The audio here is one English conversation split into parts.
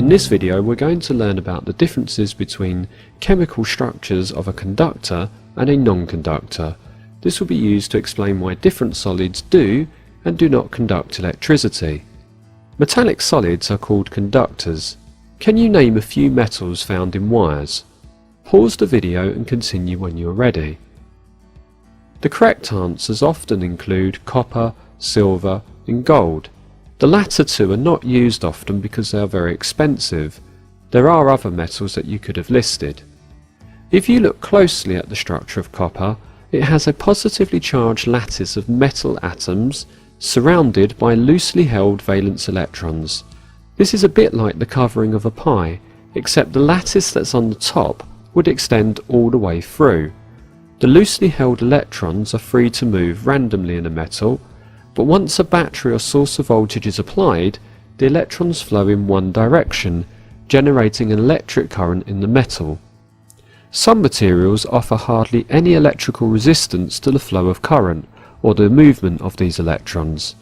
In this video we're going to learn about the differences between chemical structures of a conductor and a non-conductor. This will be used to explain why different solids do and do not conduct electricity. Metallic solids are called conductors. Can you name a few metals found in wires? Pause the video and continue when you're ready. The correct answers often include copper, silver and gold. The latter two are not used often because they are very expensive. There are other metals that you could have listed. If you look closely at the structure of copper, it has a positively charged lattice of metal atoms surrounded by loosely held valence electrons. This is a bit like the covering of a pie, except the lattice that's on the top would extend all the way through. The loosely held electrons are free to move randomly in a metal, but once a battery or source of voltage is applied, the electrons flow in one direction, generating an electric current in the metal. Some materials offer hardly any electrical resistance to the flow of current or the movement of these electrons.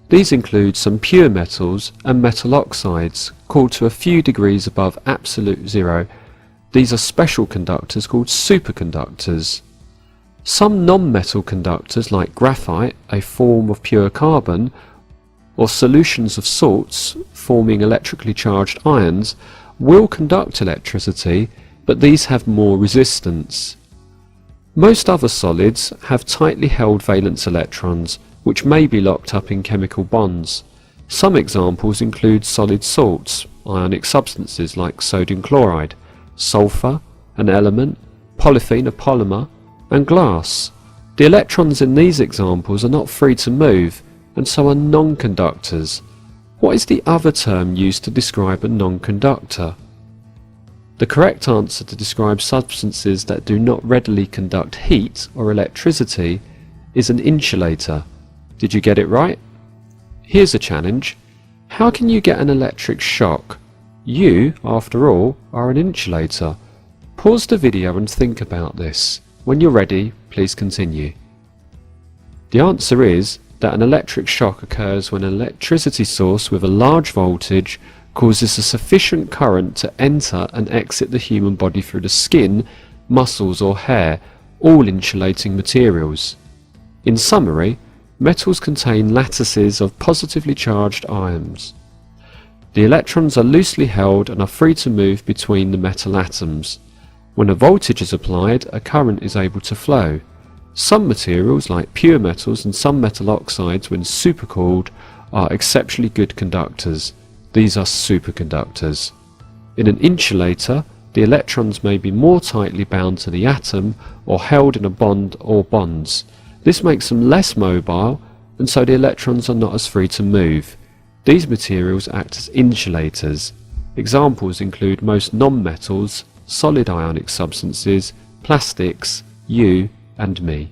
These include some pure metals and metal oxides, cooled to a few degrees above absolute zero. These are special conductors called superconductors. Some non-metal conductors like graphite, a form of pure carbon, or solutions of salts forming electrically charged ions will conduct electricity, but these have more resistance. Most other solids have tightly held valence electrons, which may be locked up in chemical bonds. Some examples include solid salts, ionic substances like sodium chloride, sulfur, an element, polythene, a polymer, and glass. The electrons in these examples are not free to move, and so are non-conductors. What is the other term used to describe a non-conductor? The correct answer to describe substances that do not readily conduct heat or electricity is an insulator. Did you get it right? Here's a challenge. How can you get an electric shock? You, after all, are an insulator. Pause the video and think about this. When you're ready, please continue. The answer is that an electric shock occurs when an electricity source with a large voltage causes a sufficient current to enter and exit the human body through the skin, muscles or hair, all insulating materials. In summary, metals contain lattices of positively charged ions. The electrons are loosely held and are free to move between the metal atoms. When a voltage is applied, a current is able to flow. Some materials, like pure metals and some metal oxides, when supercooled, are exceptionally good conductors. These are superconductors. In an insulator, the electrons may be more tightly bound to the atom or held in a bond or bonds. This makes them less mobile, and so the electrons are not as free to move. These materials act as insulators. Examples include most non-metals, solid ionic substances, plastics, you and me.